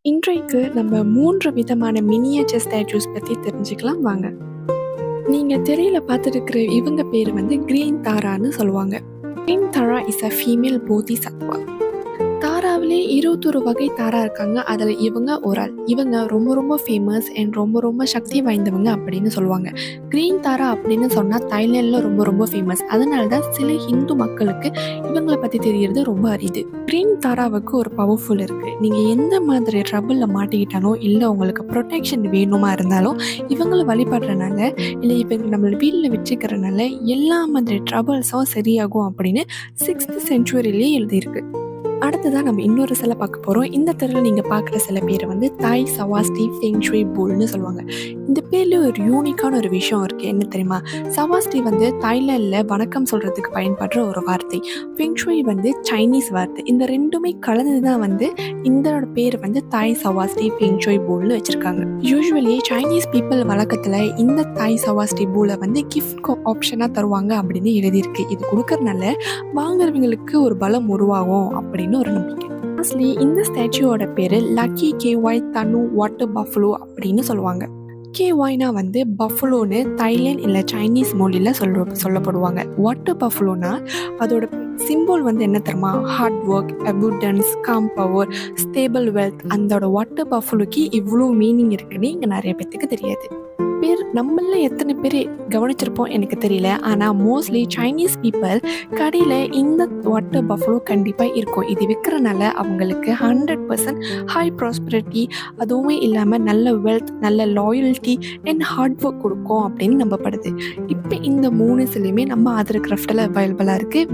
இன்றைக்கு நம்ம 3 விதமான மினியேச்சர் ஸ்டாச்சூஸ் பத்தி தெரிஞ்சுக்கலாம் வாங்க. நீங்க திரையில பார்த்துருக்கிற இவங்க பேரு வந்து கிரீன் தாரான்னு சொல்லுவாங்க. Green Tara is a female Bodhisattva. தாராவிலே 21 வகை தாரா இருக்காங்க. அதில் இவங்க ஒரு ஆள். இவங்க ரொம்ப ரொம்ப ஃபேமஸ் அண்ட் ரொம்ப ரொம்ப சக்தி வாய்ந்தவங்க அப்படின்னு சொல்லுவாங்க. கிரீன் தாரா அப்படின்னு சொன்னால் தாய்லாண்டில் ரொம்ப ரொம்ப ஃபேமஸ். அதனால தான் சில ஹிந்து மக்களுக்கு இவங்களை பற்றி தெரியறது ரொம்ப அரிது. கிரீன் தாராவுக்கு ஒரு பவர்ஃபுல் இருக்குது. நீங்கள் எந்த மாதிரி ட்ரபிளில் மாட்டிக்கிட்டாலோ இல்லை உங்களுக்கு ப்ரொடெக்ஷன் வேணுமா இருந்தாலும் இவங்களை வழிபடுறதுனால இல்லை இவங்க நம்மளை வீட்டில் வச்சுக்கிறதுனால எல்லா மாதிரி ட்ரபிள்ஸும் சரியாகும் அப்படின்னு 6th செஞ்சுரியிலே எழுதியிருக்கு. அடுத்ததான் நம்ம இன்னொரு சிலை பார்க்க போகிறோம். இந்த தெருவில் நீங்கள் பார்க்குற சில பேர் வந்து தாய் சவாஸ்டி ஃபெங்ஷுய் பூல்னு சொல்லுவாங்க. இந்த பேரில் ஒரு யூனிக்கான ஒரு விஷயம் இருக்குது. என்ன தெரியுமா? சவாஸ்டி வந்து தாய்லாண்டில் வணக்கம் சொல்கிறதுக்கு பயன்படுற ஒரு வார்த்தை. ஃபெங்ஷுய் வந்து சைனீஸ் வார்த்தை. இந்த ரெண்டுமே கலந்து தான் வந்து இதோட பேர் வந்து தாய் சவாஸ்டி ஃபெங்ஷுய் பூல்னு வச்சுருக்காங்க. யூஸ்வலி சைனீஸ் பீப்புள் வழக்கத்தில் இந்த தாய் சவாஸ்டி பூலை வந்து கிஃப்ட் ஆப்ஷனாக தருவாங்க அப்படின்னு எழுதியிருக்கு. இது கொடுக்கறதுனால வாங்குறவங்களுக்கு ஒரு பலம் உருவாகும் அப்படின்னு ஒரு நம்பிக்கை. லாஸ்ட்லி இந்த ஸ்டாச்சுவோட பேரு லக்கி கேஒய் தனு வாட்டர் பஃபலோ அப்படின்னு சொல்லுவாங்க. கேஒய்னா வந்து பஃபலோன்னு தைலாண்ட் இல்லை சைனீஸ் மொழியில் சொல்லப்படுவாங்க. வாட்டர் பஃபலோனா அதோட சிம்பிள் வந்து என்ன தெரியுமா? Hard work, abundance, com power, stable wealth. அதோட வாட்டர் பஃபலோக்கு இவ்வளோ மீனிங் இருக்குன்னு இங்கே நிறைய பேத்துக்கு தெரியாது. நம்மள எத்தனை பேர் கவனிச்சிருப்போம் எனக்கு தெரியல. ஆனால் மோஸ்ட்லி சைனீஸ் பீப்புள் கடையில் இந்த வாட்டர் பஃபலோ கண்டிப்பாக இருக்கும். இது விற்கிறனால அவங்களுக்கு 100% ஹை ப்ராஸ்பரிட்டி, அதுவுமே இல்லாமல் நல்ல வெல்த், நல்ல லாயல்ட்டி அண்ட் ஹார்ட் ஒர்க் கொடுக்கும் அப்படின்னு நம்பப்படுது. இப்போ இந்த 3 சிலையுமே நம்ம ஆதர் கிராஃப்டில் அவைலபிளாக இருக்குது.